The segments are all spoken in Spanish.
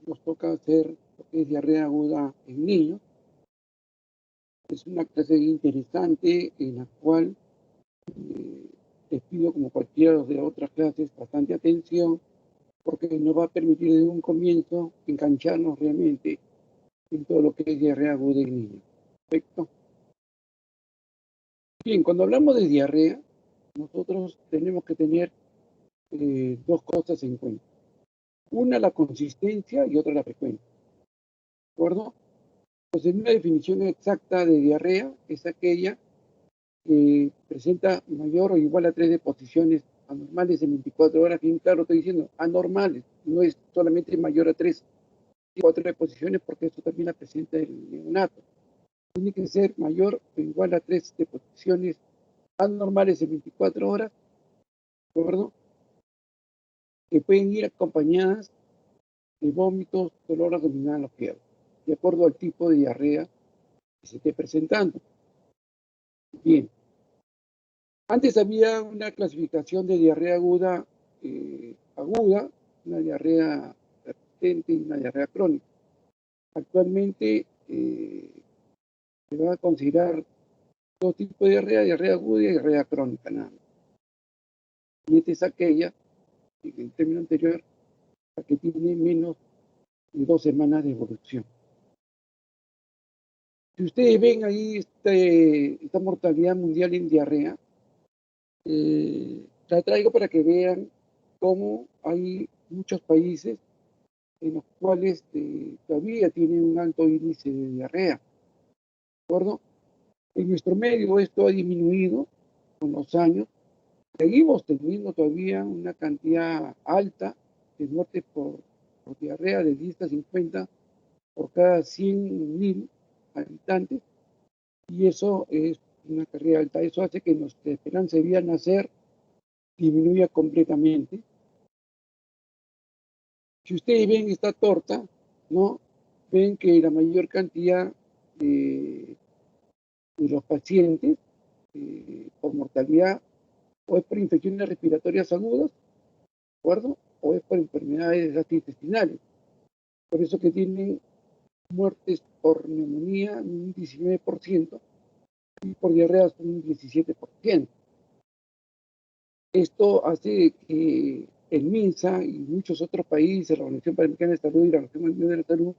nos toca hacer lo que es diarrea aguda en niños. Es una clase interesante en la cual les pido, como cualquiera de otras clases, bastante atención, porque nos va a permitir desde un comienzo engancharnos realmente en todo lo que es diarrea aguda en niños. Perfecto. Bien, cuando hablamos de diarrea, nosotros tenemos que tener dos cosas en cuenta. Una, la consistencia, y otra, la frecuencia. ¿De acuerdo? Pues una definición exacta de diarrea es aquella que presenta mayor o igual a 3 deposiciones anormales en 24 horas. Bien claro, estoy diciendo anormales, no es solamente mayor a 3, 4 deposiciones, porque eso también la presenta el neonato. Tiene que ser mayor o igual a 3 deposiciones anormales en 24 horas, ¿de acuerdo? Que pueden ir acompañadas de vómitos, dolor abdominal o fiebre, de acuerdo al tipo de diarrea que se esté presentando. Bien, antes había una clasificación de diarrea aguda, una diarrea persistente y una diarrea crónica. Actualmente se va a considerar dos tipos de diarrea aguda y diarrea crónica, nada más. Y esta es aquella, en el término anterior, la que tiene menos de 2 semanas de evolución. Si ustedes ven ahí esta mortalidad mundial en diarrea, la traigo para que vean cómo hay muchos países en los cuales todavía tienen un alto índice de diarrea, ¿de acuerdo? En nuestro medio esto ha disminuido con los años. Seguimos teniendo todavía una cantidad alta de muertes por diarrea de 10 a 50 por cada 100.000 habitantes, y eso es una carrera alta. Eso hace que nuestra esperanza de vida al nacer disminuya completamente. Si ustedes ven esta torta, ¿no? Ven que la mayor cantidad de los pacientes por mortalidad o es por infecciones respiratorias agudas, ¿de acuerdo? O es por enfermedades gastrointestinales. Por eso que tienen muertes por neumonía un 19% y por diarrea un 17%. Esto hace que el MINSA y muchos otros países, la Organización Panamericana de Salud y la Organización Mundial de la Salud,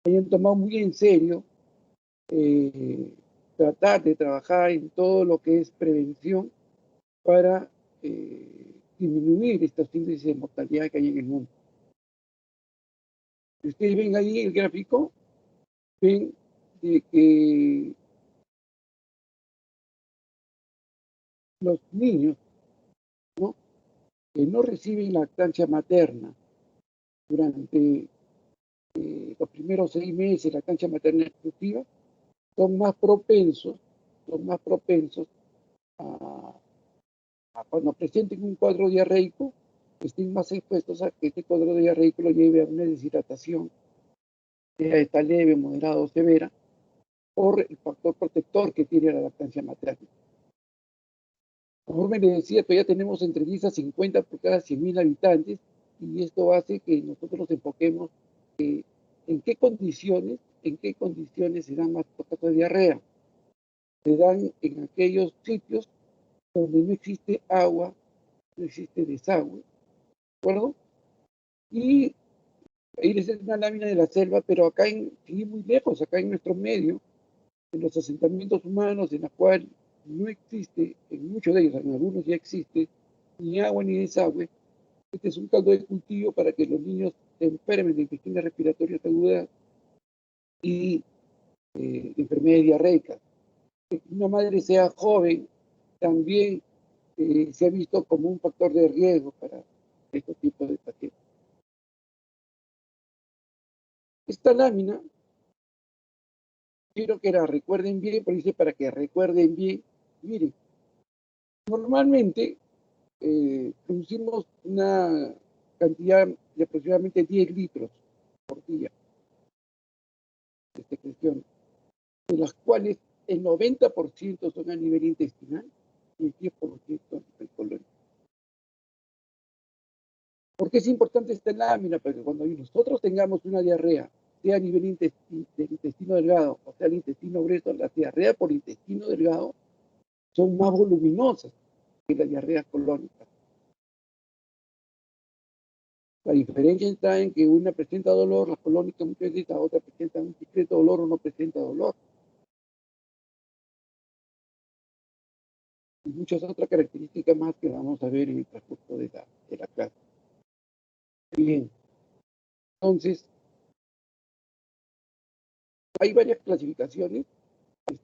hayan tomado muy en serio tratar de trabajar en todo lo que es prevención para disminuir estos índices de mortalidad que hay en el mundo. Si ustedes ven ahí el gráfico, ven de que los niños, ¿no?, que no reciben lactancia materna durante los primeros 6 meses, lactancia materna exclusiva, son más propensos a cuando presenten un cuadro diarreico, estén más expuestos a que este cuadro diarreico lo lleve a una deshidratación, sea esta leve, moderada o severa, por el factor protector que tiene la lactancia materna. Como me decía, todavía tenemos entre 10 a 50 por cada 100.000 habitantes, y esto hace que nosotros nos enfoquemos en qué condiciones se dan más casos de diarrea. Se dan en aquellos sitios donde no existe agua, no existe desagüe, ¿de acuerdo? Y ahí les es una lámina de la selva, pero acá sin ir muy lejos, acá en nuestro medio, en los asentamientos humanos, en la cual no existe, en muchos de ellos, en algunos ya existe, ni agua ni desagüe. Este es un caldo de cultivo para que los niños se enfermen de infecciones respiratorias agudas y enfermedades diarreicas. Que una madre sea joven también se ha visto como un factor de riesgo para estos tipos de pacientes. Esta lámina, quiero que la recuerden bien, pero dice para que recuerden bien. Miren, normalmente producimos una cantidad de aproximadamente 10 litros por día de secreción, de las cuales el 90% son a nivel intestinal y el 10% a nivel colon. ¿Por qué es importante esta lámina? Porque cuando nosotros tengamos una diarrea, sea a nivel del intestino delgado o sea el intestino grueso, las diarreas por intestino delgado son más voluminosas que las diarreas colónicas. La diferencia está en que una presenta dolor, la colónica muchas veces, la otra presenta un discreto dolor o no presenta dolor. Y muchas otras características más que vamos a ver en el transcurso de la clase. Bien, entonces, hay varias clasificaciones.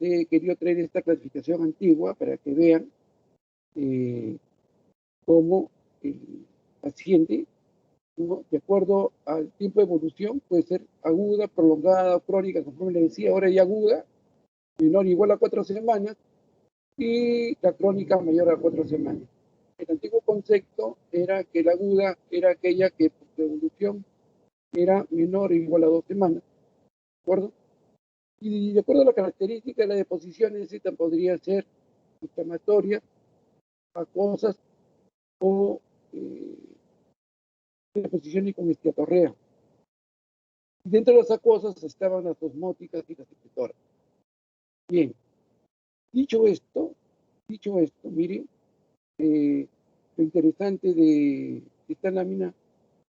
He querido traer esta clasificación antigua para que vean cómo el paciente, ¿no?, de acuerdo al tiempo de evolución, puede ser aguda, prolongada, crónica, como le decía, ahora ya aguda, menor o igual a 4 semanas, y la crónica mayor a 4 semanas. El antiguo concepto era que la aguda era aquella que por su evolución era menor o igual a 2 semanas, ¿de acuerdo? Y de acuerdo a la característica de las deposiciones, esta podría ser inflamatoria, acuosas o deposiciones con esteatorrea. Dentro de las acuosas estaban las osmóticas y las secretoras. Bien, dicho esto, miren, lo interesante de esta lámina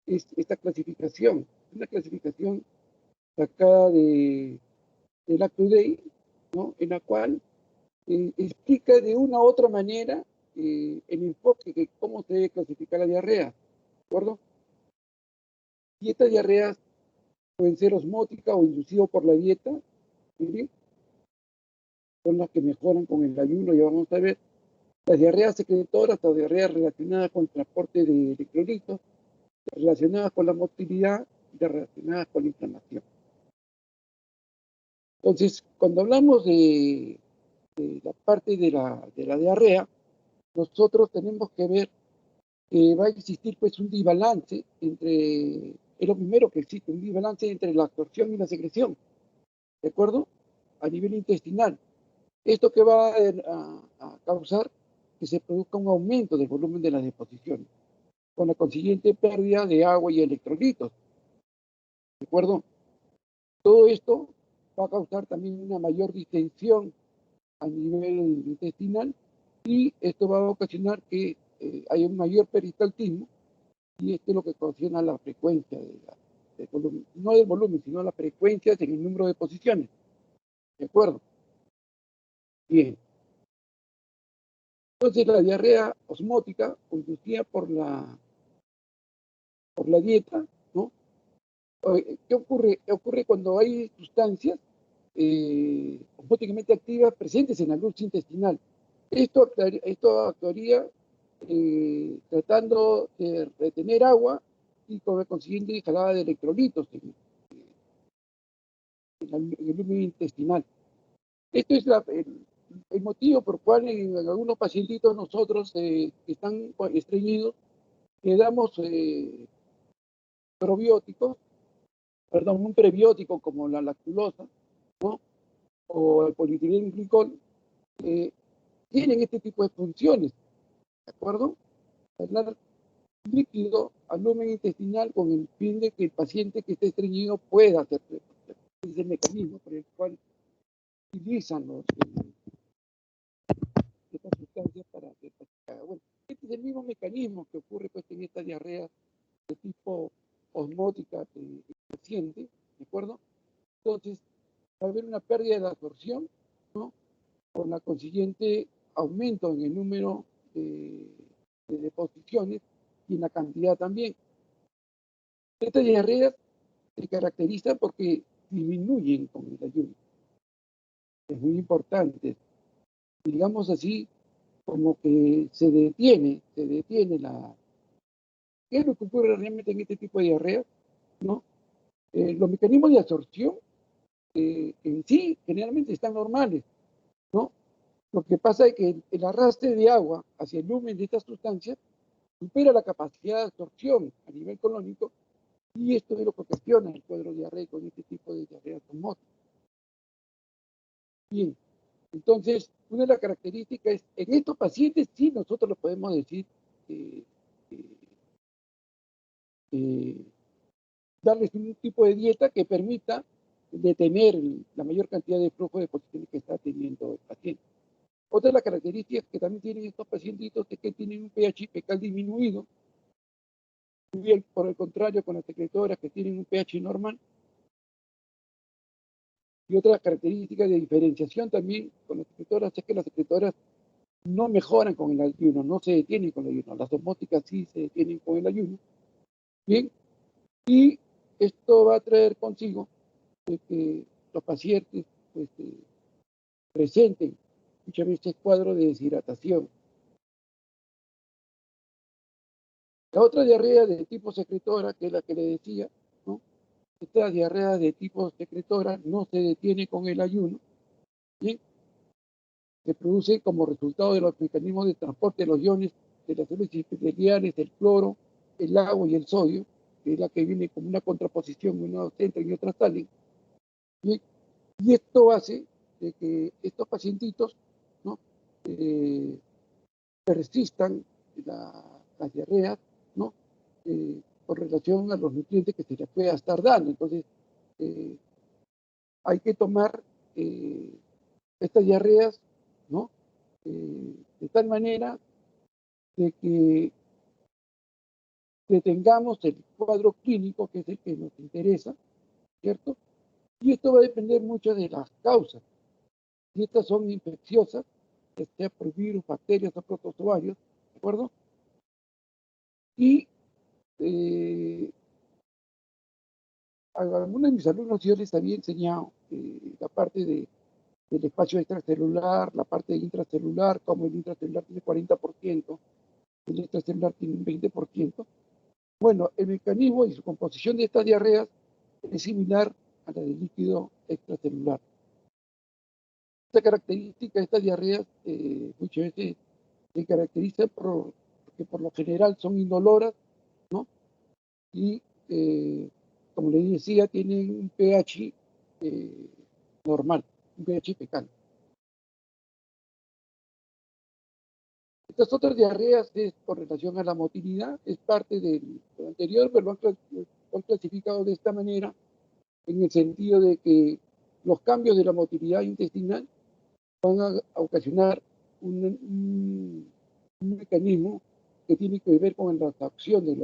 es esta clasificación, una clasificación sacada del Act Today, ¿no?, en la cual explica de una u otra manera el enfoque de cómo se debe clasificar la diarrea, ¿de acuerdo? Y estas diarreas pueden ser osmóticas o inducidas por la dieta, ¿sí?, son las que mejoran con el ayuno, ya vamos a ver. Las diarreas secretoras o diarreas relacionadas con el transporte de electrolitos, relacionadas con la motilidad y relacionadas con la inflamación. Entonces, cuando hablamos de la parte de la diarrea, nosotros tenemos que ver que va a existir pues un desbalance entre, es lo primero que existe, un desbalance entre la absorción y la secreción, ¿de acuerdo? A nivel intestinal. Esto que va a causar que se produzca un aumento del volumen de las deposiciones, con la consiguiente pérdida de agua y electrolitos, ¿de acuerdo? Todo esto va a causar también una mayor distensión a nivel intestinal y esto va a ocasionar que haya un mayor peristaltismo y esto es lo que ocasiona la frecuencia del volumen, no del volumen, sino la frecuencia en el número de posiciones, ¿de acuerdo? Bien. Entonces la diarrea osmótica, inducida por la dieta, ¿no? ¿Qué ocurre? Ocurre cuando hay sustancias osmóticamente activas presentes en la luz intestinal. Esto actuaría tratando de retener agua y con la consiguiente jalada de electrolitos en el lumen intestinal. Esto es el motivo por el cual en algunos pacientitos nosotros que están estreñidos le damos probióticos, perdón, un prebiótico como la lactulosa, ¿no?, o el polietilenglicol, tienen este tipo de funciones, ¿de acuerdo? Dar líquido al lumen intestinal con el fin de que el paciente que esté estreñido pueda hacer. Es el mecanismo por el cual utilizan estas sustancias para que haga. Bueno, este es el mismo mecanismo que ocurre pues en esta diarrea de tipo osmótica del paciente, ¿de acuerdo? Entonces, va a haber una pérdida de la absorción, ¿no?, con la consiguiente aumento en el número de deposiciones y en la cantidad también. Estas diarreas se caracterizan porque disminuyen con el ayuno. Es muy importante. Digamos así, como que se detiene la... ¿Qué es lo que ocurre realmente en este tipo de diarrea? ¿No? Los mecanismos de absorción en sí generalmente están normales, ¿no? Lo que pasa es que el arrastre de agua hacia el lumen de estas sustancias supera la capacidad de absorción a nivel colónico y esto es lo que ocasiona el cuadro diarreico en este tipo de diarrea osmótica. Bien, entonces, una de las características es, en estos pacientes sí nosotros lo podemos decir darles un tipo de dieta que permita detener la mayor cantidad de flujo de posiciones que está teniendo el paciente. Otra de las características que también tienen estos pacientitos es que tienen un pH fecal disminuido, bien, por el contrario con las secretoras que tienen un pH normal. Y otra característica de diferenciación también con las secretoras es que las secretoras no mejoran con el ayuno, no se detienen con el ayuno. Las osmóticas sí se detienen con el ayuno. Bien, y esto va a traer consigo que los pacientes pues, presenten muchas veces cuadros de deshidratación. La otra diarrea de tipo secretora, que es la que le decía, ¿no? Esta diarrea de tipo secretora no se detiene con el ayuno, ¿sí? Se produce como resultado de los mecanismos de transporte de los iones de las células epiteliales, el cloro, el agua y el sodio, que es la que viene como una contraposición, unas entran y otras salen, ¿sí? Y esto hace de que estos pacientitos, ¿no? Persistan las diarreas, ¿no? Con relación a los nutrientes que se les pueda estar dando. Entonces, hay que tomar estas diarreas, ¿no? De tal manera de que detengamos el cuadro clínico, que es el que nos interesa, ¿cierto? Y esto va a depender mucho de las causas. Si estas son infecciosas, que sea por virus, bacterias o protozoarios, ¿de acuerdo? Y a algunos de mis alumnos yo les había enseñado la parte del espacio extracelular, la parte intracelular, como el intracelular tiene 40%, el extracelular tiene un 20%. Bueno, el mecanismo y su composición de estas diarreas es similar a la del líquido extracelular. Esta característica de estas diarreas muchas veces se caracteriza porque por lo general son indoloras, ¿no? Y como les decía, tienen un pH normal, un pH fecal. Estas otras diarreas es con relación a la motilidad, es parte de lo anterior, pero lo han clasificado de esta manera, en el sentido de que los cambios de la motilidad intestinal van a ocasionar un mecanismo que tiene que ver con la absorción de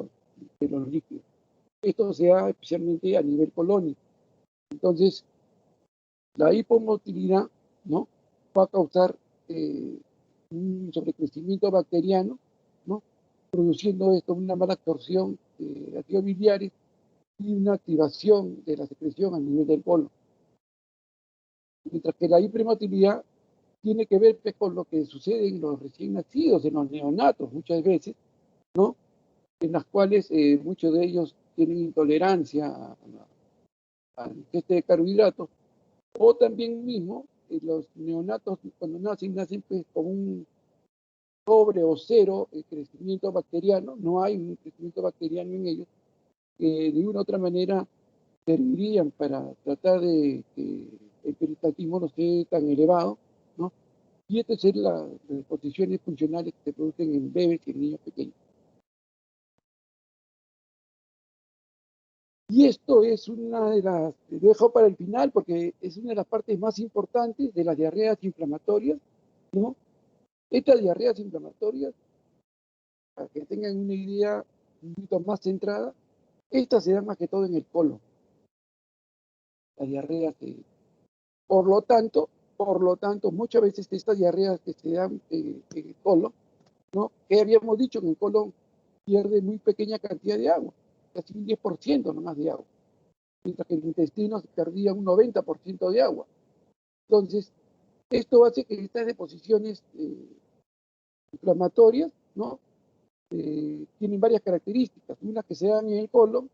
los líquidos. Esto se da especialmente a nivel colónico. Entonces, la hipomotilidad, ¿no? Va a causar un sobrecrecimiento bacteriano, ¿no? Produciendo esto una mala absorción de ácidos biliares y una activación de la secreción a nivel del colon. Mientras que la hipermotilidad tiene que ver pues, con lo que sucede en los recién nacidos, en los neonatos muchas veces, ¿no? En las cuales muchos de ellos tienen intolerancia a ingesta de carbohidratos, o también mismo los neonatos cuando nacen pues con un sobre o cero crecimiento bacteriano, no hay un crecimiento bacteriano en ellos, que de una u otra manera servirían para tratar de que el peristaltismo no esté tan elevado, ¿no? Y estas son las disposiciones funcionales que se producen en bebés y en niños pequeños. Y esto es una de las, lo dejo para el final porque es una de las partes más importantes de las diarreas inflamatorias, ¿no? Estas diarreas inflamatorias, para que tengan una idea un poquito más centrada, estas se dan más que todo en el colon, las diarreas. Por lo tanto, muchas veces estas diarreas que se dan en el colon, ¿no? Que habíamos dicho que el colon pierde muy pequeña cantidad de agua, casi un 10% nomás de agua, mientras que el intestino se perdía un 90% de agua. Entonces, esto hace que estas deposiciones inflamatorias, ¿no? Tienen varias características. Una que se dan en el colon,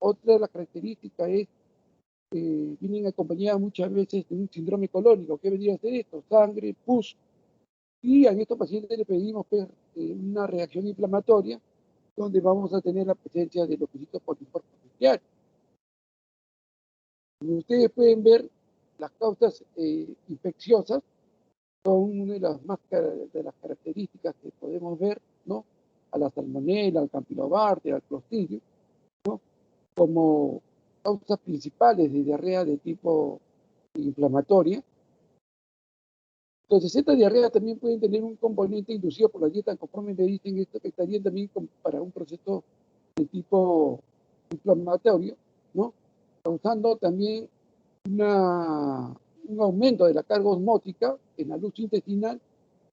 otra de las características es vienen acompañadas muchas veces de un síndrome colónico. ¿Qué vendría a ser esto? Sangre, pus. Y a estos pacientes le pedimos pues, una reacción inflamatoria donde vamos a tener la presencia de leucocitos polipotenciales. Como ustedes pueden ver, las causas infecciosas son una de de las características que podemos ver, ¿no? A la salmonella, al campylobacter, al clostridio. ¿no? Como causas principales de diarrea de tipo inflamatoria. Entonces, estas diarreas también pueden tener un componente inducido por la dieta, conforme le dicen esto, que estarían también para un proceso de tipo inflamatorio, ¿no? Causando también un aumento de la carga osmótica en la luz intestinal,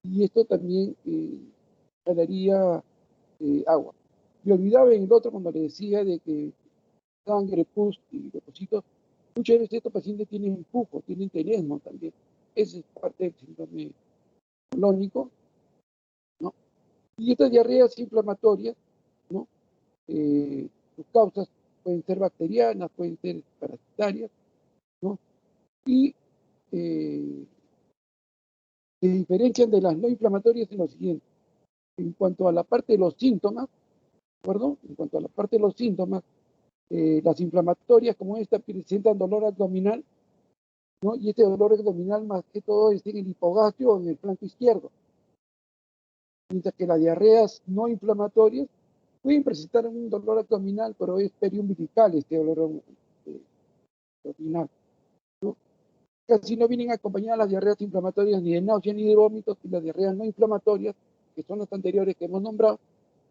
y esto también jalaría agua. Me olvidaba en el otro cuando le decía de que sangre, pus y leucocitos, muchas veces estos pacientes tienen influjo, tienen tenesmo también. Esa es parte del síndrome colónico, ¿no? Y estas diarreas inflamatorias, ¿no? Sus causas pueden ser bacterianas, pueden ser parasitarias, ¿no? Y se diferencian de las no inflamatorias en lo siguiente. En cuanto a la parte de los síntomas, ¿de acuerdo? En cuanto a la parte de los síntomas, las inflamatorias como esta presentan dolor abdominal, ¿no? Y este dolor abdominal más que todo es en el hipogastrio o en el flanco izquierdo. Mientras que las diarreas no inflamatorias pueden presentar un dolor abdominal, pero es periumbilical este dolor abdominal, ¿no? Casi no vienen acompañadas las diarreas inflamatorias ni de náuseas ni de vómitos, y las diarreas no inflamatorias, que son las anteriores que hemos nombrado,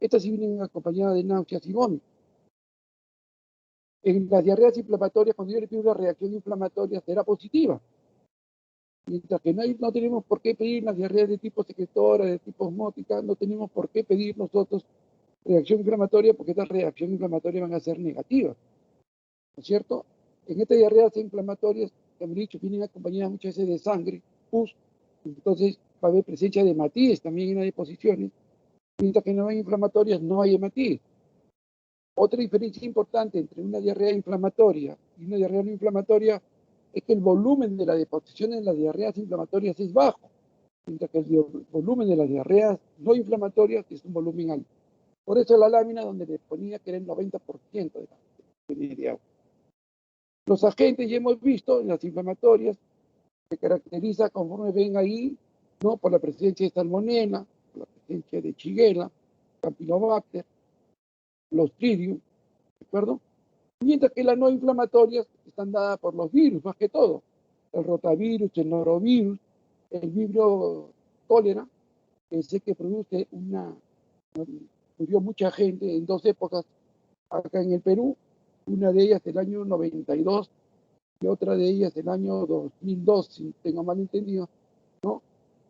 estas sí vienen acompañadas de náuseas y vómitos. En las diarreas inflamatorias, cuando yo le pido una reacción inflamatoria, será positiva. Mientras que no tenemos por qué pedir las diarreas de tipo secretora, de tipo osmótica, no tenemos por qué pedir nosotros reacción inflamatoria, porque estas reacciones inflamatorias van a ser negativas, ¿no es cierto? En estas diarreas inflamatorias, como he dicho, vienen acompañadas muchas veces de sangre, pus, entonces va a haber presencia de hematíes también en las deposiciones, mientras que no hay inflamatorias, no hay hematíes. Otra diferencia importante entre una diarrea inflamatoria y una diarrea no inflamatoria es que el volumen de la deposición en las diarreas inflamatorias es bajo, mientras que el volumen de las diarreas no inflamatorias es un volumen alto. Por eso la lámina donde le ponía que era el 90% de agua. Los agentes ya hemos visto en las inflamatorias se caracteriza, conforme ven ahí, ¿no? Por la presencia de salmonela, por la presencia de Shigella, Campylobacter, Clostridium, ¿de acuerdo? Mientras que las no inflamatorias están dadas por los virus, más que todo. El rotavirus, el norovirus, el vibrio cólera, que sé que produce murió mucha gente en dos épocas acá en el Perú, una de ellas el año 92 y otra de ellas el año 2002, si tengo mal entendido, ¿no?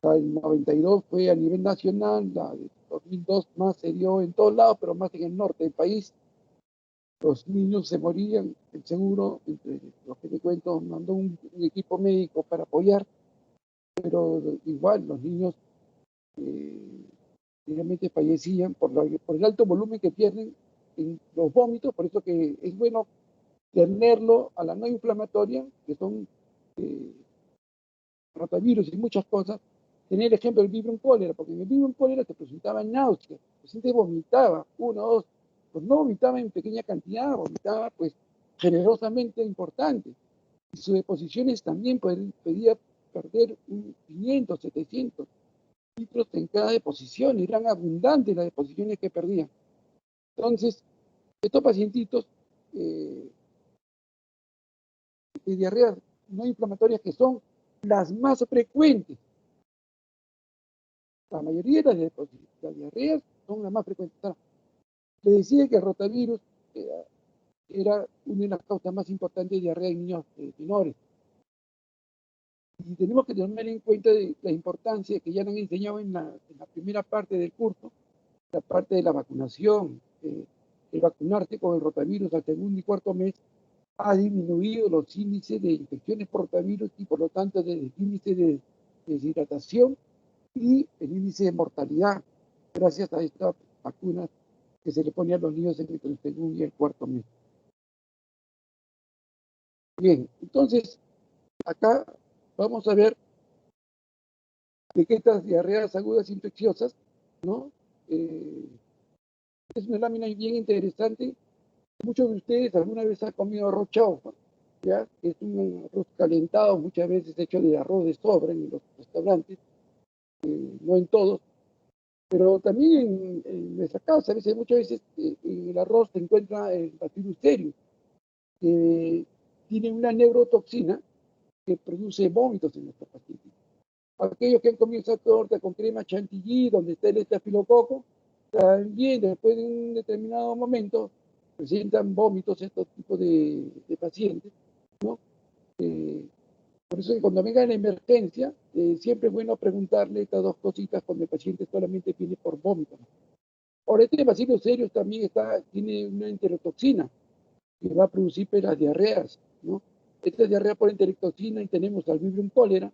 El 92 fue a nivel nacional, la de 2002 más se dio en todos lados, pero más en el norte del país. Los niños se morían, el seguro, entre los que te cuento, mandó un equipo médico para apoyar, pero igual los niños realmente fallecían por el alto volumen que pierden en los vómitos, por eso que es bueno tenerlo a la no inflamatoria, que son rotavirus y muchas cosas, tener el ejemplo del vibrio cólera, porque en el vibrio cólera te presentaba náuseas, el paciente vomitaba, uno, dos, pues no vomitaba en pequeña cantidad, vomitaba pues generosamente importante, y sus deposiciones también podía perder 500, 700 litros en cada deposición, eran abundantes las deposiciones que perdían. Entonces, estos pacientitos de diarreas no inflamatorias, que son las más frecuentes, la mayoría de las diarreas son las más frecuentes. Le decía que el rotavirus era una de las causas más importantes de diarrea en niños menores. Y tenemos que tener en cuenta de la importancia que ya nos han enseñado en la primera parte del curso, la parte de la vacunación. El vacunarse con el rotavirus al segundo y cuarto mes ha disminuido los índices de infecciones por rotavirus y por lo tanto el índice de deshidratación y el índice de mortalidad gracias a estas vacunas que se le pone a los niños entre el segundo y el cuarto mes. Bien, entonces acá vamos a ver de que estas diarreas agudas infecciosas, ¿no? Es una lámina bien interesante. Muchos de ustedes alguna vez han comido arroz chaufa, ¿ya? Es un arroz calentado, muchas veces hecho de arroz de sobra en los restaurantes, no en todos, Pero también en nuestra casa, muchas veces en el arroz se encuentra el Bacillus cereus, que tiene una neurotoxina que produce vómitos en nuestros pacientes. Aquellos que han comido esa torta con crema chantilly, donde está el estafilococo, también después de un determinado momento presentan vómitos estos tipos de pacientes, ¿no? Por eso que cuando venga la emergencia, siempre es bueno preguntarle estas dos cositas cuando el paciente solamente viene por vómitos. Ahora, este Bacillus cereus también tiene una enterotoxina que va a producir las diarreas, ¿no? Esta diarrea por enterotoxina y tenemos al Vibrio cólera,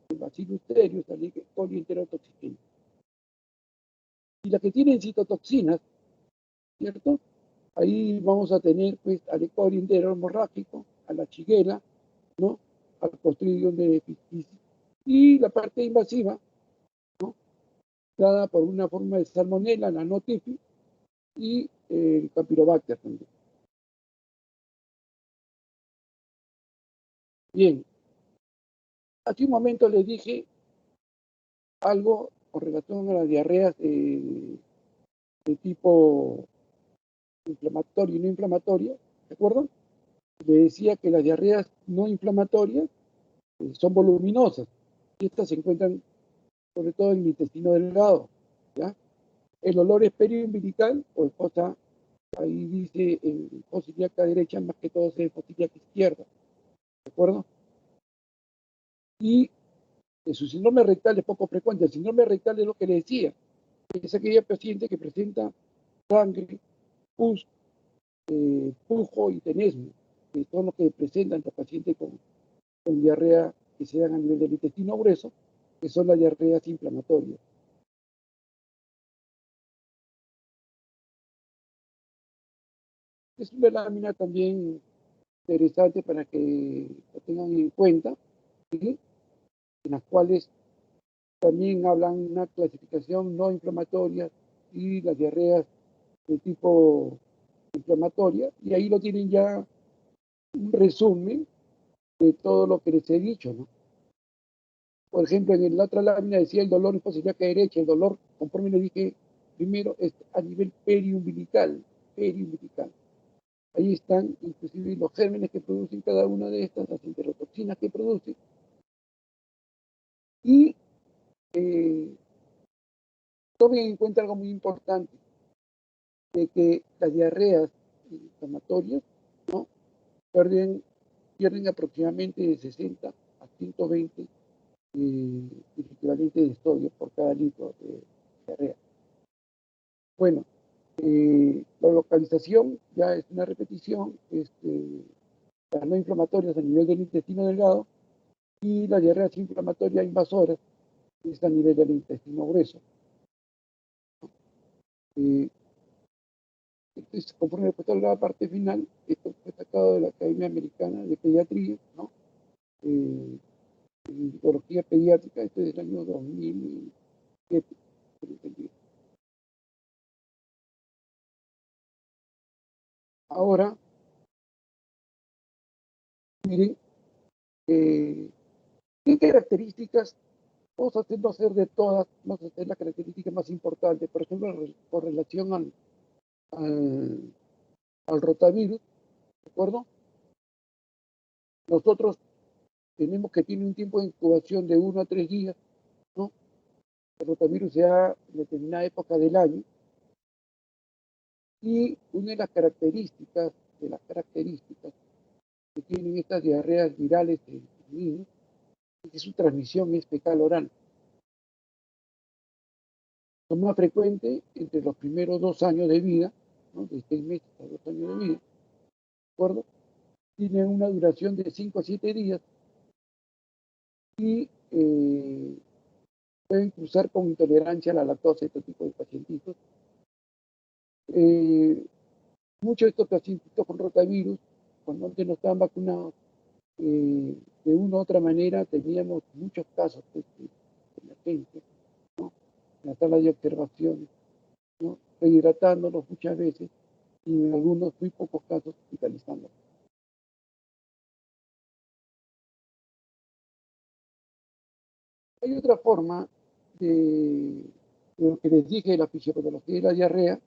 el Bacillus cereus, al polienterotoxina. Y las que tienen citotoxinas, ¿cierto? Ahí vamos a tener pues al E. coli enterohemorrágico, a la Shigella, ¿no? Al Clostridium de Ficticis. Y la parte invasiva, ¿no? Dada por una forma de Salmonella, la notifi, y el Campylobacter también. Bien, hace un momento les dije algo con relación a las diarreas de tipo inflamatorio y no inflamatorio, ¿de acuerdo? Le decía que las diarreas no inflamatorias son voluminosas y estas se encuentran sobre todo en el intestino delgado, ¿ya? El olor es periumbilical o fosa, ahí dice en fosa ilíaca derecha, más que todo es en fosa ilíaca izquierda, ¿de acuerdo? Y su síndrome rectal es poco frecuente. El síndrome rectal es lo que le decía, es aquella paciente que presenta sangre, pus, pujo y tenesmo, que son los que presentan los pacientes con diarrea que se dan a nivel del intestino grueso, que son las diarreas inflamatorias. Es una lámina también interesante para que lo tengan en cuenta, ¿sí? En las cuales también hablan una clasificación no inflamatoria y las diarreas de tipo inflamatoria, y ahí lo tienen ya un resumen de todo lo que les he dicho, ¿no? Por ejemplo, en la otra lámina decía el dolor en fosa ilíaca derecha, el dolor, conforme le dije primero, es a nivel periumbilical, periumbilical. Ahí están inclusive los gérmenes que producen cada una de estas, las enterotoxinas que producen. Y tomen en cuenta algo muy importante, de que las diarreas inflamatorias, ¿no? pierden aproximadamente de 60 a 120 el equivalente de sodio por cada litro de diarrea. Bueno, la localización ya es una repetición, las no inflamatorias a nivel del intestino delgado y la diarrea inflamatoria invasora es a nivel del intestino grueso. Eh, entonces, conforme después de la parte final, esto fue sacado de la Academia Americana de Pediatría, ¿no? En psicología pediátrica, esto es del año 2007. Ahora, miren, ¿qué características? Vamos a hacerlo hacer de todas, vamos a hacer la característica más importante, por ejemplo, con relación al, al rotavirus, ¿de acuerdo? Nosotros tenemos que tener un tiempo de incubación de 1 a 3 días, ¿no? El rotavirus se da en determinada época del año, y una de las características que tienen estas diarreas virales en niños es que su transmisión es fecal oral. Son más frecuentes entre los primeros 2 años de vida, ¿no? De 6 meses a 2 años de vida, ¿de acuerdo? Tienen una duración de 5 a 7 días y pueden cruzar con intolerancia a la lactosa este tipo de pacientitos. Muchos de estos pacientitos con rotavirus, cuando antes no estaban vacunados, de una u otra manera teníamos muchos casos pues, de emergencia, ¿no? En la sala de observación, ¿no? Rehidratándolos muchas veces y en algunos muy pocos casos hospitalizándolos. Hay otra forma de Lo que les dije, la fisiopatología y la diarrea,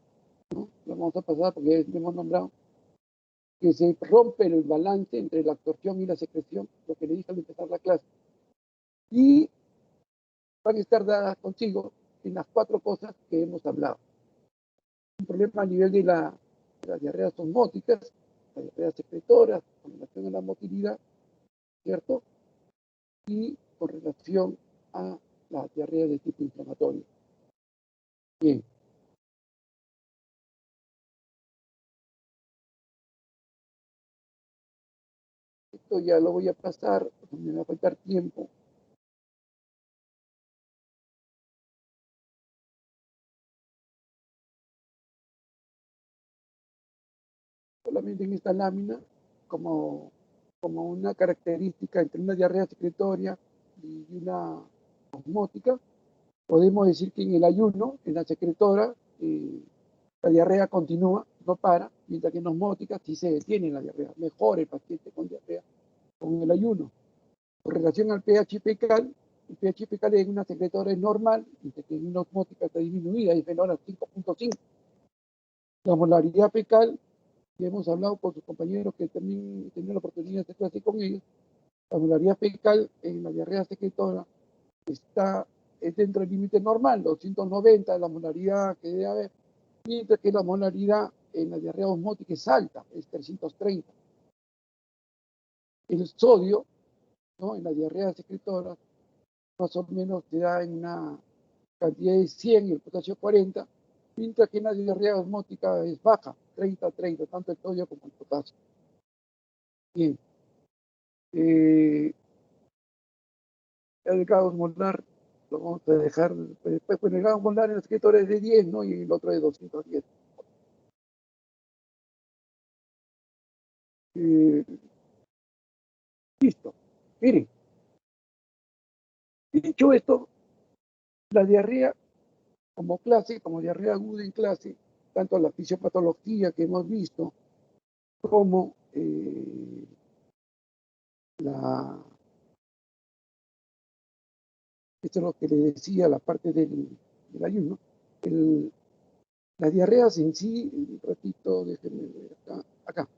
¿no? Lo vamos a pasar porque ya hemos nombrado, que se rompe el balance entre la absorción y la secreción, lo que le dije al empezar la clase. Y van a estar dadas consigo en las 4 cosas que hemos hablado. Un problema a nivel de las diarreas osmóticas, las diarreas secretoras, con relación a la motilidad, ¿cierto? Y con relación a la diarrea de tipo inflamatorio. Bien. Esto ya lo voy a pasar, me va a faltar tiempo. Solamente en esta lámina, como una característica entre una diarrea secretoria y una osmótica, podemos decir que en el ayuno, en la secretora, la diarrea continúa, no para, mientras que en osmótica sí se detiene la diarrea. Mejor el paciente con diarrea con el ayuno. Con relación al pH fecal, el pH fecal en una secretora es normal, mientras que en una osmótica está disminuida, es menor a 5.5. La molaridad fecal, que hemos hablado con sus compañeros que también he tenido la oportunidad de hacer clase con ellos, la molaridad fecal en la diarrea secretora es dentro del límite normal, 290 la molaridad que debe haber, mientras que la molaridad en la diarrea osmótica es alta, es 330. El sodio, ¿no? En la diarrea secretora más o menos te da en una cantidad de 100 y el potasio 40, mientras que en la diarrea osmótica es baja, 30-30, tanto el sodio como el potasio. Bien. El grado molar lo vamos a dejar, después con el grado molar en el escritor es de 10, ¿no? Y el otro de 210. Eh, listo. Miren, dicho esto, la diarrea como clase, como diarrea aguda en clase, tanto la fisiopatología que hemos visto, como la, esto es lo que le decía, la parte del ayuno, las diarreas en sí, un ratito, déjenme ver acá.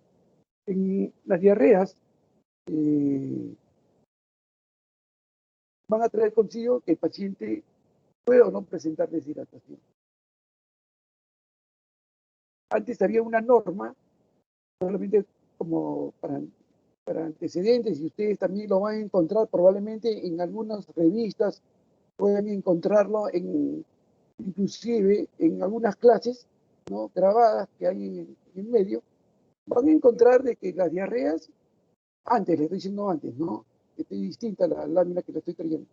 En las diarreas van a traer consigo que el paciente puede o no presentar deshidratación. Antes había una norma, solamente como para antecedentes, y ustedes también lo van a encontrar probablemente en algunas revistas, pueden encontrarlo inclusive en algunas clases, ¿no? Grabadas que hay en medio, van a encontrar de que las diarreas, antes, les estoy diciendo antes, ¿no? Que es distinta la lámina que le estoy trayendo.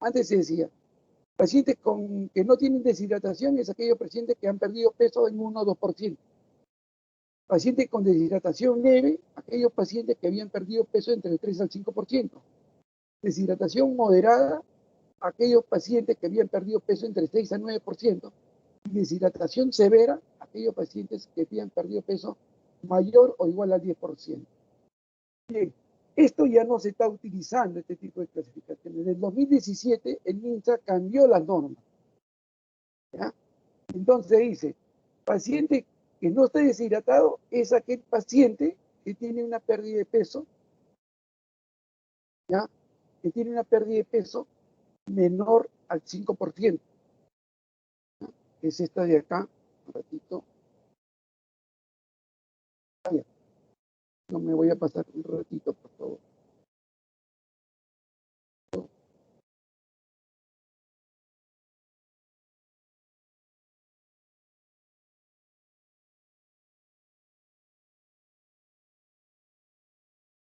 Antes se decía, pacientes que no tienen deshidratación es aquellos pacientes que han perdido peso en 1 o 2%. Pacientes con deshidratación leve, aquellos pacientes que habían perdido peso entre el 3 al 5%. Deshidratación moderada, aquellos pacientes que habían perdido peso entre 6 a 9%. Y deshidratación severa, aquellos pacientes que habían perdido peso mayor o igual al 10%. Bien, esto ya no se está utilizando, este tipo de clasificaciones. En el 2017, el MINSA cambió las normas. ¿Ya? Entonces dice, paciente que no está deshidratado es aquel paciente que tiene una pérdida de peso, ¿ya? Que tiene una pérdida de peso menor al 5%. ¿Ya? Es esta de acá, un ratito. No me voy a pasar un ratito, por favor.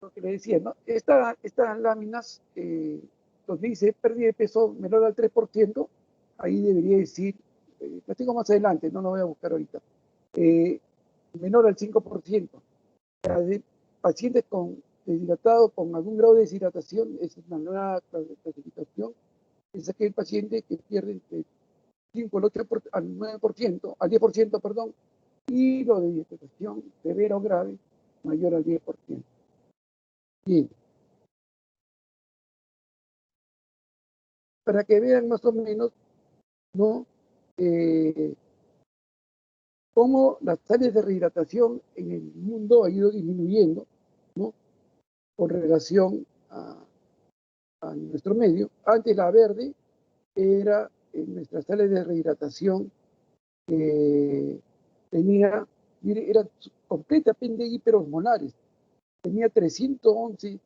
Lo que le decía, ¿no? Estas láminas, nos dice pérdida de peso menor al 3%, ahí debería decir, lo tengo más adelante, no lo voy a buscar ahorita, eh, menor al 5%. De pacientes deshidratados con algún grado de deshidratación, es una nueva clasificación, es aquel paciente que pierde de 5 al 8 al 9%, al 10%, perdón, y lo de deshidratación severa o grave mayor al 10%. Bien, para que vean más o menos, ¿no? cómo las sales de rehidratación en el mundo ha ido disminuyendo, ¿no? Con relación a nuestro medio. Antes la verde era nuestras sales de rehidratación tenía, mire, era completamente hiperosmolares. Tenía 311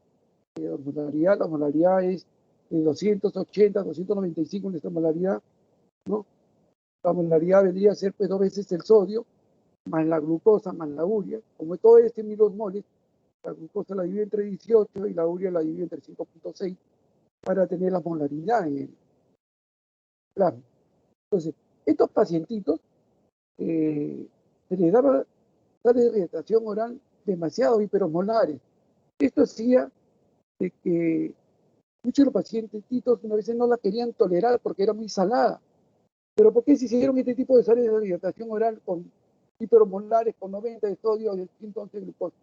de osmolaridad, la osmolaridad es de 280, 295 nuestra osmolaridad, ¿no? La osmolaridad vendría a ser pues 2 veces el sodio, más la glucosa, más la urea. Como todo este 1000 osmoles, la glucosa la divide entre 18 y la urea la divide entre 5.6 para tener la osmolaridad en el plasma. Entonces, estos pacientitos se les daba sales de rehidratación oral demasiado hiperosmolares. Esto hacía de que muchos de los pacientes una vez no la querían tolerar porque era muy salada. Pero ¿por qué se hicieron este tipo de sales de rehidratación oral con hiperosmolares, con 90 de sodio y 111 de glucosa?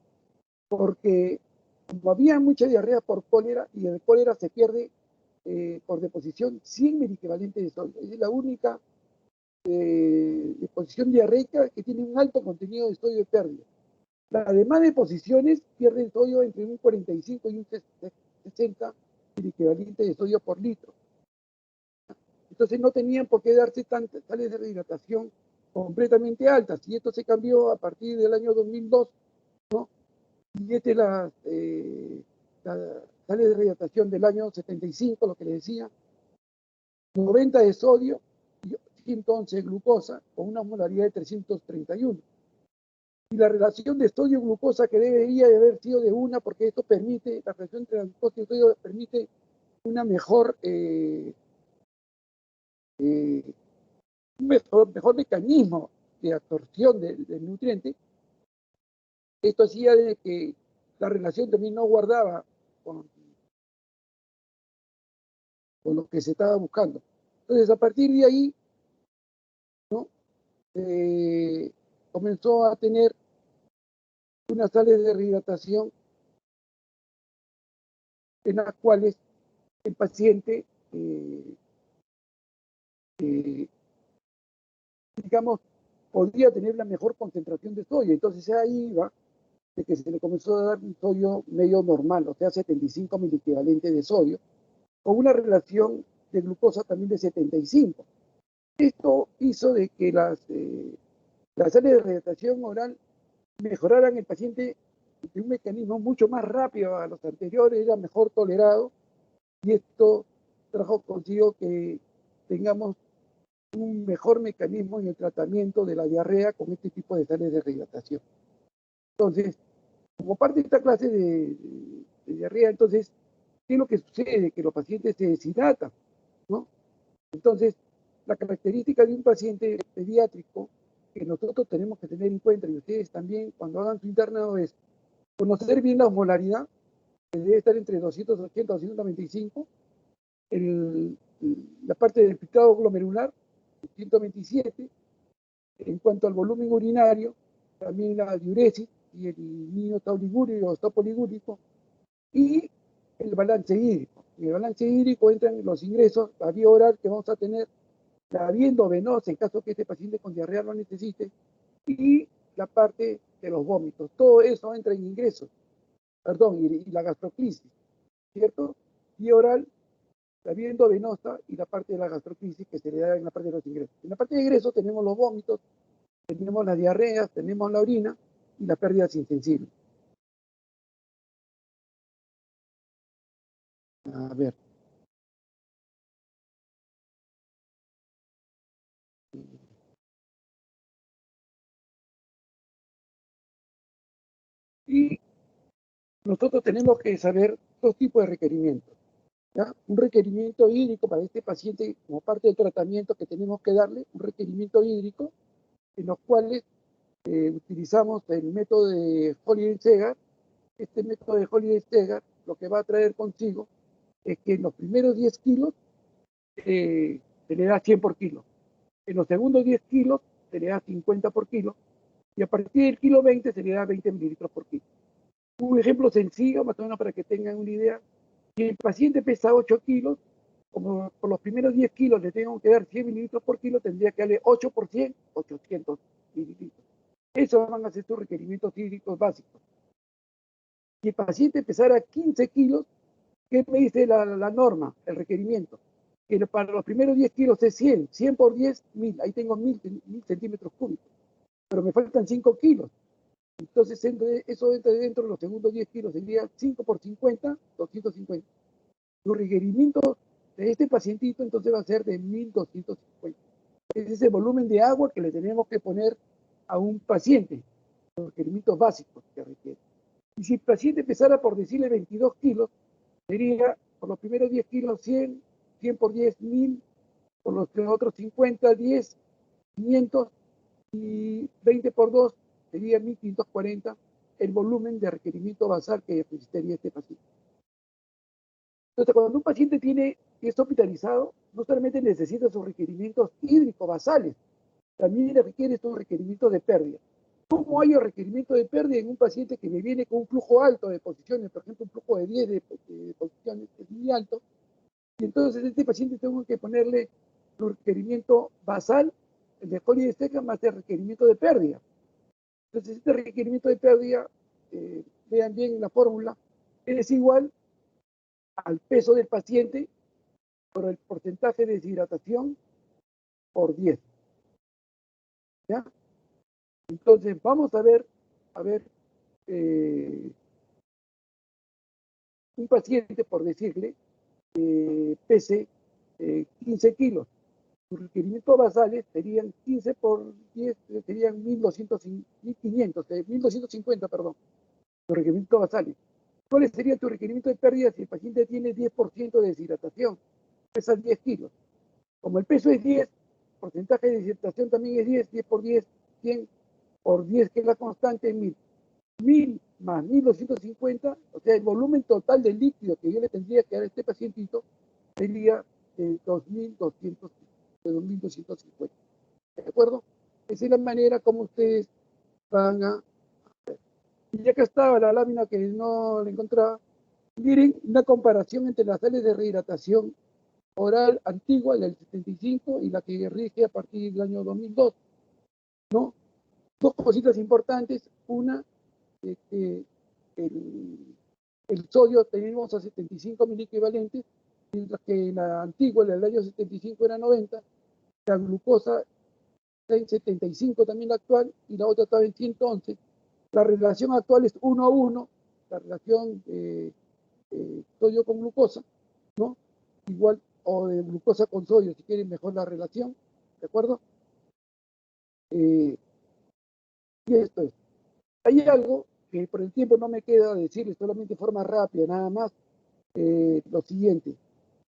Porque como había mucha diarrea por cólera, y el cólera se pierde por deposición 100 miliequivalentes de sodio. Es la única deposición diarreica que tiene un alto contenido de sodio de pérdida. Las demás deposiciones pierden sodio entre un 45 y un 60 miliequivalentes de sodio por litro. Entonces no tenían por qué darse tantas sales de rehidratación completamente altas. Y esto se cambió a partir del año 2002, ¿no? Y esta es la sales de rehidratación del año 75, lo que les decía, 90 de sodio y 111 de glucosa, con una osmolaridad de 331. Y la relación de sodio-glucosa que debería de haber sido de 1, porque esto permite, la relación entre la glucosa y el sodio permite una mejor, un mejor mecanismo de absorción del nutriente. Esto hacía de que la relación también no guardaba con lo que se estaba buscando. Entonces, a partir de ahí, ¿no? Comenzó a tener unas sales de rehidratación en las cuales el paciente, digamos, podía tener la mejor concentración de sodio. Entonces ahí iba de que se le comenzó a dar un sodio medio normal, o sea, 75 miliequivalentes de sodio, con una relación de glucosa también de 75. Esto hizo de que las sales de rehidratación oral mejoraran el paciente de un mecanismo mucho más rápido a los anteriores, era mejor tolerado, y esto trajo consigo que tengamos un mejor mecanismo en el tratamiento de la diarrea con este tipo de sales de rehidratación. Entonces, como parte de esta clase de diarrea, entonces, ¿qué es lo que sucede? Que los pacientes se deshidratan, ¿no? Entonces, la característica de un paciente pediátrico que nosotros tenemos que tener en cuenta, y ustedes también cuando hagan su internado, es conocer bien la osmolaridad, que debe estar entre 280 y 295, la parte del picado glomerular, 127, en cuanto al volumen urinario, también la diuresis y el niño está oligúrico o está poligúrico, y el balance hídrico. En el balance hídrico entran los ingresos, la vía oral que vamos a tener, la vía endovenosa en caso que este paciente con diarrea lo necesite, y la parte de los vómitos. Todo eso entra en ingresos, perdón, y la gastroclisis, ¿cierto? Vía oral, la vía endovenosa y la parte de la gastroclisis que se le da en la parte de los ingresos. En la parte de ingresos tenemos los vómitos, tenemos las diarreas, tenemos la orina y las pérdidas insensibles. A ver. Y nosotros tenemos que saber dos tipos de requerimientos, ¿ya? Un requerimiento hídrico para este paciente como parte del tratamiento que tenemos que darle, un requerimiento hídrico en los cuales utilizamos el método de Holiday-Segar. Este método de Holiday-Segar lo que va a traer consigo es que en los primeros 10 kilos se le da 100 por kilo. En los segundos 10 kilos se le da 50 por kilo. Y a partir del kilo 20 se le da 20 mililitros por kilo. Un ejemplo sencillo, más o menos para que tengan una idea. Si el paciente pesa 8 kilos, Como por los primeros 10 kilos le tengo que dar 100 mililitros por kilo, tendría que darle 8 por 100, 800 mililitros. Esos van a ser tus requerimientos hídricos básicos. Si el paciente pesara 15 kilos, ¿qué me dice la norma, el requerimiento? Que para los primeros 10 kilos es 100, 100 por 10, 1000, ahí tengo 1000 centímetros cúbicos, pero me faltan 5 kilos. Entonces eso entra dentro de los segundos 10 kilos, sería 5 por 50, 250. Los requerimientos de este pacientito entonces va a ser de 1250. Ese es el volumen de agua que le tenemos que poner a un paciente, los requerimientos básicos que requiere. Y si el paciente pesara por decirle 22 kilos, sería por los primeros 10 kilos 100, 100 por 10, 1000, por los otros 50, 10, 500 y 20 por 2 sería 1540 el volumen de requerimiento basal que necesitaría este paciente. Entonces, cuando un paciente es hospitalizado, no solamente necesita sus requerimientos hídricos basales, también requiere sus requerimientos de pérdida. ¿Cómo hay el requerimiento de pérdida en un paciente que me viene con un flujo alto de posiciones, por ejemplo, un flujo de 10 de posiciones, que es muy alto? Y entonces a este paciente tengo que ponerle su requerimiento basal, el de Collie de Steca, más el requerimiento de pérdida. Entonces, este requerimiento de pérdida, vean bien la fórmula, es igual al peso del paciente por el porcentaje de deshidratación por 10. ¿Ya? Entonces, vamos a ver, eh, un paciente, por decirle, pese 15 kilos. Sus requerimientos basales serían 15 por 10, serían 1200, 1500, 1250, perdón, los requerimientos basales. ¿Cuál sería tu requerimiento de pérdida si el paciente tiene 10% de deshidratación? Pesa 10 kilos. Como el peso es 10, el porcentaje de deshidratación también es 10, 10 por 10, 100 por 10, que es la constante, 1000. 1000 más 1250, o sea, el volumen total de líquido que yo le tendría que dar a este pacientito sería de 2200, de 2250. ¿De acuerdo? Esa es la manera como ustedes van a... Y ya que estaba la lámina que no la encontraba, miren una comparación entre las sales de rehidratación oral antigua del 75 y la que rige a partir del año 2002, ¿no? Dos cositas importantes. Una, que el sodio tenemos a 75 miliequivalentes, mientras que la antigua, la del año 75, era 90, la glucosa está en 75 también la actual, y la otra estaba en 111. La relación actual es 1 a 1, la relación sodio con glucosa, ¿no? Igual, o de glucosa con sodio, si quieren mejor la relación, ¿de acuerdo? Y esto es. Hay algo que por el tiempo no me queda decirles, solamente de forma rápida, nada más, lo siguiente.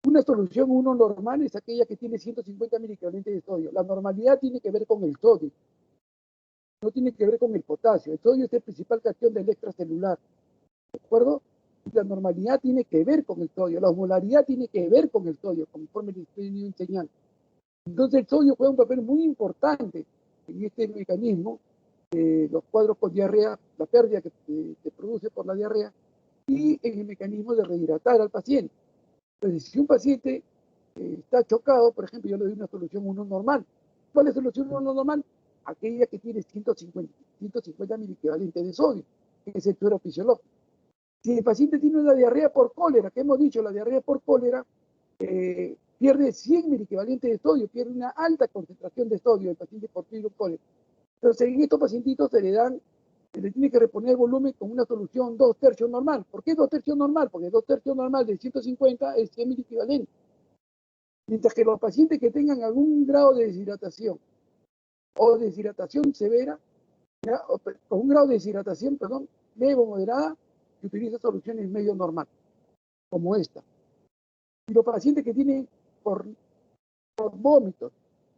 Una solución 1 normal es aquella que tiene 150 miliequivalentes de sodio. La normalidad tiene que ver con el sodio, no tiene que ver con el potasio. El sodio es el principal cation del extracelular, ¿de acuerdo? La normalidad tiene que ver con el sodio, la osmolaridad tiene que ver con el sodio, conforme les estoy enseñando. Entonces el sodio juega un papel muy importante en este mecanismo, los cuadros con diarrea, la pérdida que se produce por la diarrea, y en el mecanismo de rehidratar al paciente. Entonces, si un paciente está chocado, por ejemplo, yo le doy una solución 1 normal. ¿Cuál es la solución 1 normal? Aquella que tiene 150 miliequivalentes de sodio, que es el suero fisiológico. Si el paciente tiene una diarrea por cólera, que hemos dicho, la diarrea por cólera pierde 100 miliequivalentes de sodio, pierde una alta concentración de sodio el paciente por cólera. Entonces, en estos pacientitos se le tiene que reponer volumen con una solución 2/3 normal. ¿Por qué 2/3 normal? Porque 2/3 normal de 150 es 100 miliequivalentes. Mientras que los pacientes que tengan algún grado de deshidratación o deshidratación severa, ¿ya? O un grado de deshidratación, perdón, leve o moderada, que utiliza soluciones medio normal, como esta. Y los pacientes que tienen por vómitos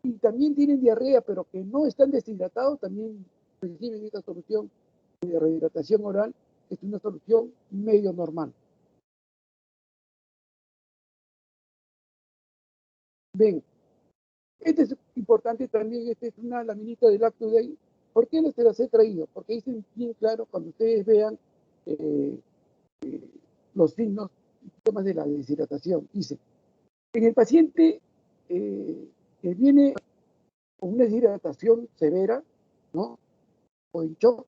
y también tienen diarrea, pero que no están deshidratados, también reciben esta solución de rehidratación oral, que es una solución medio normal. Ven, este es importante también, esta es una laminita del Act Today. ¿Por qué se las he traído? Porque dicen bien claro, cuando ustedes vean eh, los signos y síntomas de la deshidratación, dice, En el paciente que viene con una deshidratación severa, ¿no? O en shock,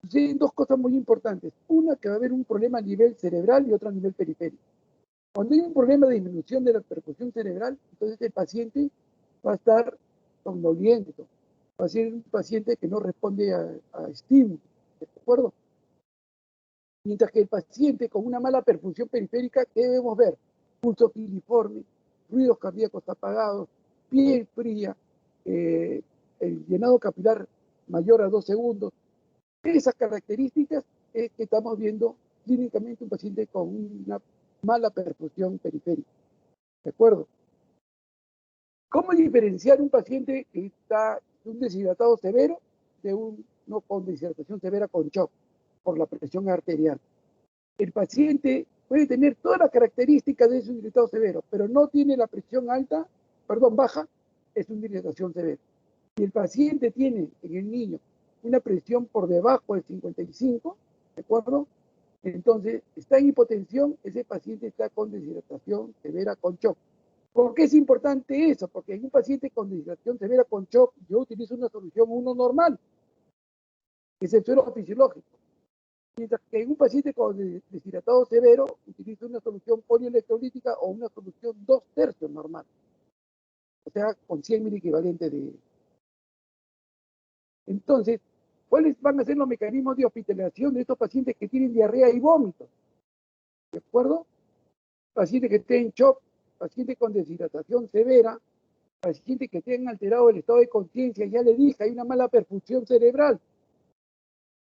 suceden dos cosas muy importantes. Una, que va a haber un problema a nivel cerebral y otro a nivel periférico. Cuando hay un problema de disminución de la perfusión cerebral, entonces el paciente va a estar somnoliento, va a ser un paciente que no responde a estímulos, ¿de acuerdo? Mientras que el paciente con una mala perfusión periférica, ¿qué debemos ver? Pulso filiforme, ruidos cardíacos apagados, piel fría, el llenado capilar mayor a 2 segundos. Esas características es que estamos viendo clínicamente un paciente con una mala perfusión periférica. ¿De acuerdo? ¿Cómo diferenciar un paciente que está de un deshidratado severo de un no con deshidratación severa con shock por la presión arterial? El paciente puede tener todas las características de un deshidratado severo, pero no tiene la presión alta, perdón, baja, es una deshidratación severa. Si el paciente tiene en el niño una presión por debajo de 55, ¿de acuerdo? Entonces, está en hipotensión, ese paciente está con deshidratación severa con shock. ¿Por qué es importante eso? Porque en un paciente con deshidratación severa con shock, yo utilizo una solución 1 normal, que es el suero fisiológico. Mientras que en un paciente con deshidratado severo, utilizo una solución polielectrolítica o una solución 2/3 normal. O sea, con 100 miliequivalentes de... Entonces, ¿cuáles van a ser los mecanismos de hospitalización de estos pacientes que tienen diarrea y vómitos? ¿De acuerdo? Pacientes que estén en shock, pacientes con deshidratación severa, pacientes que tengan alterado el estado de conciencia, ya le dije, hay una mala perfusión cerebral.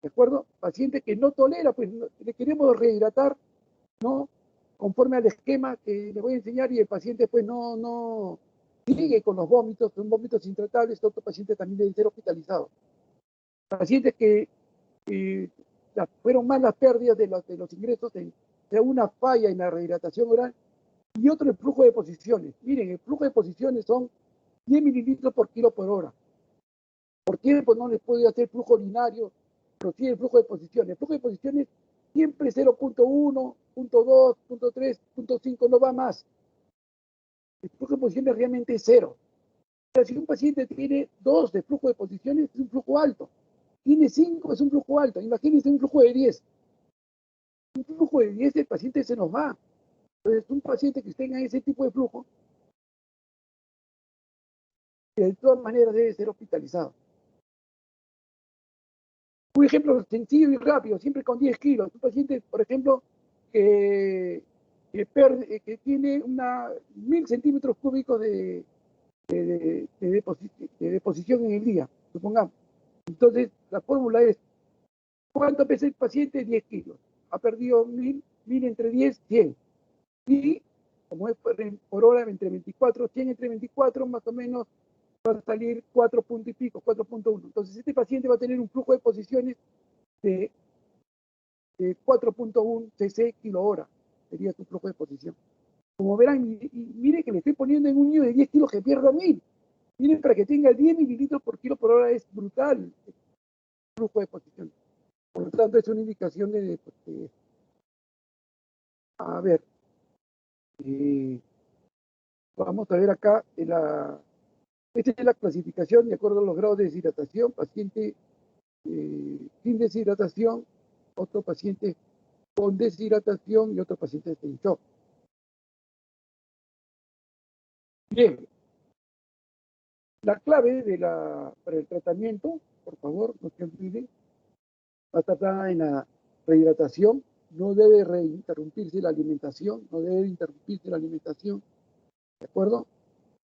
¿De acuerdo? Paciente que no tolera, pues le queremos rehidratar, ¿no? Conforme al esquema que le voy a enseñar y el paciente pues no sigue con los vómitos, son vómitos intratables, otro paciente también debe ser hospitalizado. Pacientes que fueron más las pérdidas de los ingresos de una falla en la rehidratación oral y otro el flujo de posiciones. Miren, el flujo de posiciones son 10 mililitros por kilo por hora. ¿Por qué pues no les puedo hacer flujo urinario, pero sí el flujo de posiciones? El flujo de posiciones siempre 0.1, 0.2, 0.3, 0.5, no va más. El flujo de posiciones realmente es 0. O sea, si un paciente tiene 2 de flujo de posiciones, es un flujo alto. Tiene 5, es un flujo alto. Imagínense un flujo de 10. Un flujo de 10, el paciente se nos va. Entonces, un paciente que tenga ese tipo de flujo, de todas maneras debe ser hospitalizado. Un ejemplo sencillo y rápido, siempre con 10 kilos. Un paciente, por ejemplo, que tiene 1000 centímetros cúbicos de deposición en el día, supongamos. Entonces, la fórmula es, ¿cuánto pesa el paciente? 10 kilos. Ha perdido 1000 entre 10, 100. Y, como es por hora, entre 24, 100 entre 24, más o menos va a salir 4 puntos y pico, 4.1. Entonces, este paciente va a tener un flujo de posiciones de 4.1 cc kilo hora, sería su flujo de posición. Como verán, y mire que le estoy poniendo en un niño de 10 kilos que pierda 1000. Miren, para que tenga 10 mililitros por kilo por hora es brutal el flujo de posición. Por lo tanto, es una indicación a ver, vamos a ver acá, esta es la clasificación de acuerdo a los grados de deshidratación, paciente sin deshidratación, otro paciente con deshidratación y otro paciente en shock. Bien, la clave para el tratamiento, por favor, no se olviden, va a tratar en la rehidratación, no debe interrumpirse la alimentación, ¿de acuerdo?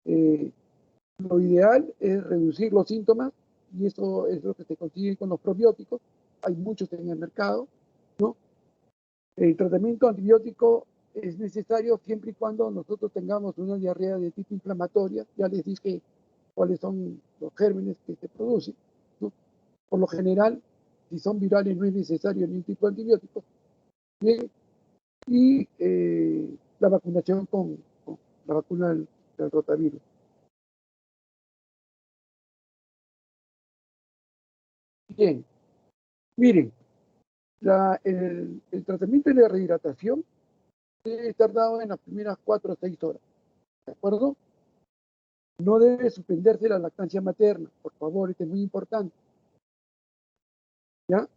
Lo ideal es reducir los síntomas y eso es lo que se consigue con los probióticos, hay muchos en el mercado, ¿no? El tratamiento antibiótico es necesario siempre y cuando nosotros tengamos una diarrea de tipo inflamatoria, ya les dije cuáles son los gérmenes que se producen, ¿no? Por lo general, si son virales no es necesario ningún tipo de antibiótico. Bien, y la vacunación con la vacuna del rotavirus. Bien, miren, el tratamiento de la rehidratación debe estar dado en las primeras 4 o 6 horas. ¿de acuerdo? No debe suspenderse la lactancia materna, por favor, esto es muy importante, ¿ya?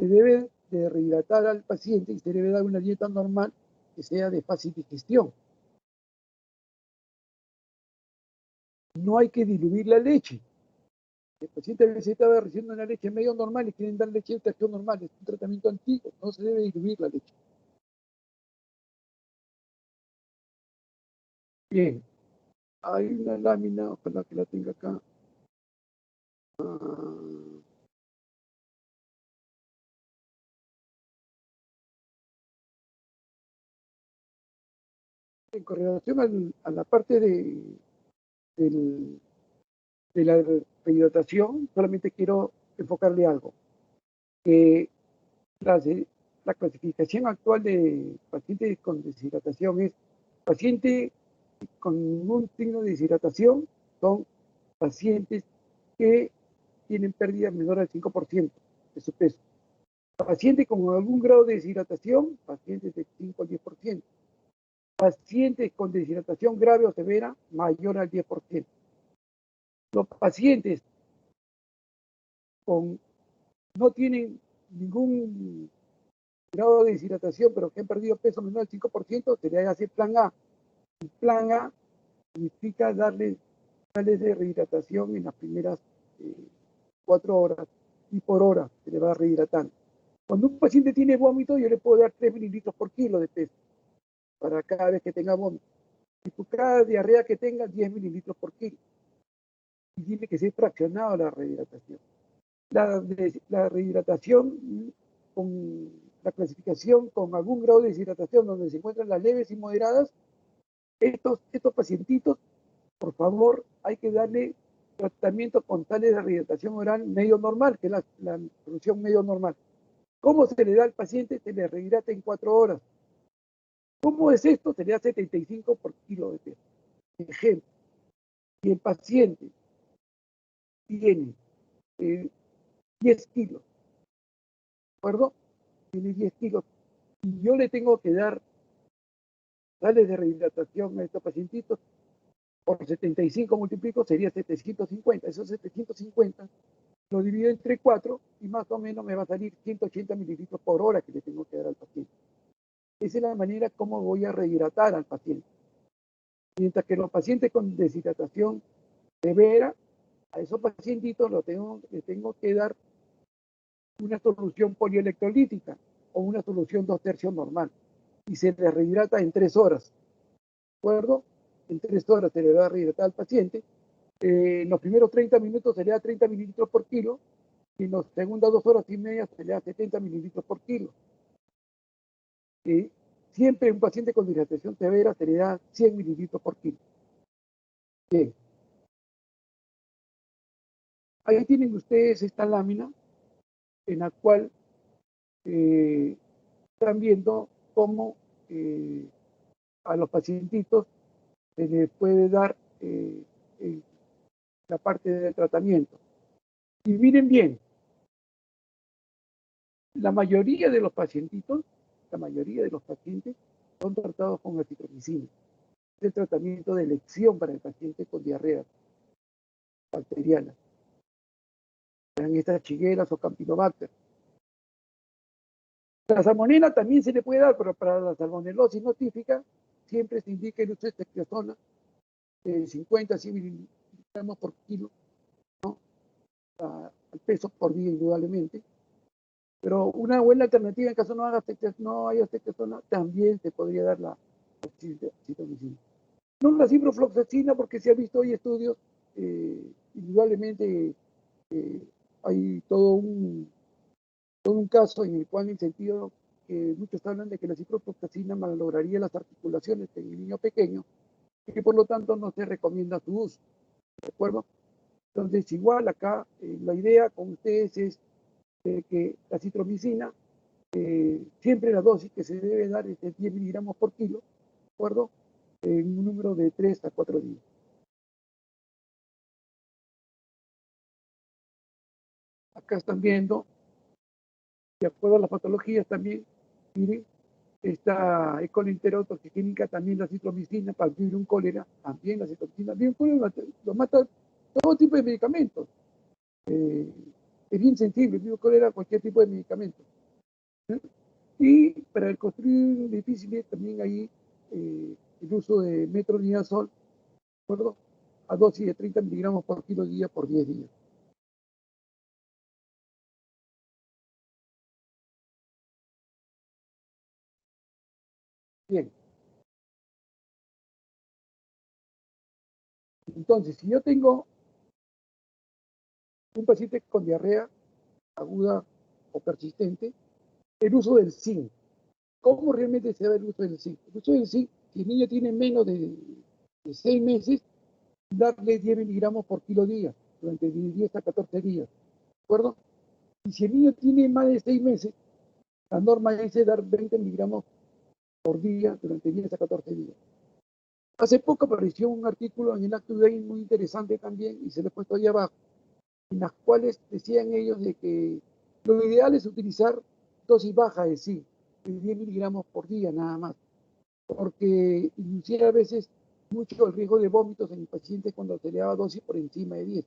Se debe de rehidratar al paciente y se debe dar una dieta normal que sea de fácil digestión. No hay que diluir la leche. El paciente a veces estaba recibiendo una leche medio normal y quieren dar leche de extracción normal. Es un tratamiento antiguo, no se debe diluir la leche. Bien, hay una lámina, ojalá que la tenga acá. Ah, en correlación a la parte del, de la rehidratación, solamente quiero enfocarle algo. Que la, la clasificación actual de pacientes con deshidratación es paciente con un signo de deshidratación, son pacientes que tienen pérdidas menor al 5% de su peso. Pacientes con algún grado de deshidratación, pacientes de 5 al 10%. Pacientes con deshidratación grave o severa, mayor al 10%. Los pacientes con, no tienen ningún grado de deshidratación, pero que han perdido peso menor al 5%, se le hace plan A. El plan A significa darle sales de rehidratación en las primeras 4 horas y por hora se le va rehidratando. Cuando un paciente tiene vómito, yo le puedo dar 3 mililitros por kilo de peso para cada vez que tenga vómito. Y por cada diarrea que tenga, 10 mililitros por kilo. Y tiene que ser fraccionado la rehidratación. La rehidratación con la clasificación con algún grado de deshidratación donde se encuentran las leves y moderadas, estos pacientitos, por favor, hay que darle tratamiento con sales de rehidratación oral medio normal, que es la solución medio normal. ¿Cómo se le da al paciente? Se le rehidrata en 4 horas. ¿Cómo es esto? Se le da 75 por kilo de peso. Ejemplo, si el paciente tiene 10 kilos, ¿de acuerdo? Tiene 10 kilos y yo le tengo que dar sales de rehidratación a estos pacientitos, por 75 multiplico sería 750. Esos 750 lo divido entre 4 y más o menos me va a salir 180 mililitros por hora que le tengo que dar al paciente. Esa es la manera como voy a rehidratar al paciente. Mientras que los pacientes con deshidratación severa, a esos pacientitos les tengo que dar una solución polielectrolítica o una solución 2/3 normal y se les rehidrata en 3 horas. ¿De acuerdo? En 3 horas se le va a rehidratar al paciente. En los primeros 30 minutos se le da 30 mililitros por kilo y en las segundas 2 horas y media se le da 70 mililitros por kilo. Siempre un paciente con deshidratación severa se le da 100 mililitros por kilo. Bien. Ahí tienen ustedes esta lámina en la cual están viendo cómo a los pacientitos se les puede dar la parte del tratamiento. Y miren bien, la mayoría de los pacientitos, la mayoría de los pacientes son tratados con acitromicina. Es el tratamiento de elección para el paciente con diarrea bacteriana. Sean estas chiguelas o campylobacter. La salmonela también se le puede dar, pero para la salmonelosis no típica siempre se indica el uso de ceftriaxona 50 a 100 miligramos por kilo, ¿no? Al peso por día indudablemente. Pero una buena alternativa en caso no haya ceftriaxona, también se podría dar la citromicina. No la ciprofloxacina porque se ha visto hoy estudios, indudablemente hay todo un caso en el cual en el sentido que muchos hablan de que la ciprofloxacina malograría las articulaciones en el niño pequeño y que por lo tanto no se recomienda su uso, ¿de acuerdo? Entonces igual acá la idea con ustedes es que la citromicina, siempre la dosis que se debe dar es de 10 miligramos por kilo, ¿de acuerdo? En un número de 3 a 4 días. Acá están viendo, de acuerdo a las patologías también, miren, esta colenterotoxicénica, también la citromicina, para vivir un cólera, también la citromicina, bien lo mata todo tipo de medicamentos. Es bien sensible, el cólera a cualquier tipo de medicamento. ¿Sí? Y para el construir difícil también hay el uso de metronidazol, ¿de acuerdo? A dosis de 30 miligramos por kilo día por 10 días. Bien. Entonces, si yo tengo un paciente con diarrea aguda o persistente, el uso del zinc. ¿Cómo realmente se da el uso del zinc? El uso del zinc, si el niño tiene menos de 6 meses, darle 10 miligramos por kilo día durante 10 a 14 días. ¿De acuerdo? Y si el niño tiene más de 6 meses, la norma es dar 20 miligramos por día durante 10 a 14 días. Hace poco apareció un artículo en el Act Today muy interesante también, y se lo he puesto ahí abajo, en las cuales decían ellos de que lo ideal es utilizar dosis baja de zinc, de 10 miligramos por día nada más, porque inducía a veces mucho el riesgo de vómitos en el paciente cuando se le daba dosis por encima de 10.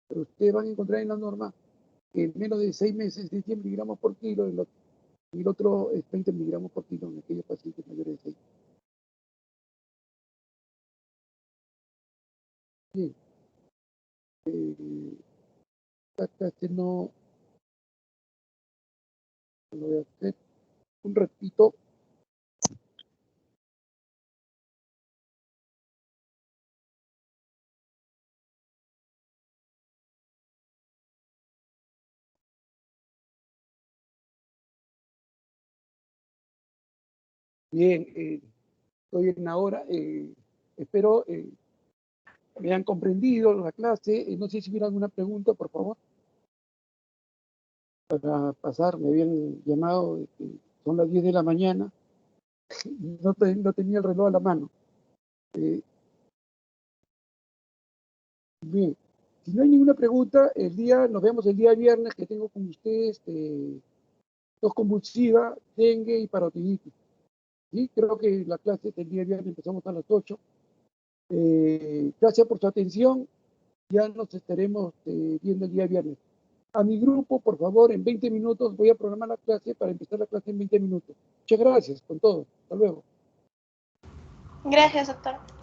Pero ustedes van a encontrar en la norma que en menos de 6 meses es 10 miligramos por kilo, y el otro es 20 miligramos por kilo en aquellos pacientes mayores de 6. Bien, acá no lo voy a hacer un ratito. Bien, estoy en la hora. Espero me han comprendido la clase. No sé si hubiera alguna pregunta, por favor, para pasar. Me habían llamado, son las 10 de la mañana. No tenía el reloj a la mano. Eh, bien, si no hay ninguna pregunta, nos vemos el día viernes, que tengo con ustedes tos convulsiva, dengue y parotiditis. ¿Sí? Creo que la clase del día viernes empezamos a las 8. Gracias por su atención. Ya nos estaremos viendo el día viernes. A mi grupo, por favor, en 20 minutos voy a programar la clase para empezar la clase en 20 minutos. Muchas gracias con todo. Hasta luego. Gracias, doctor.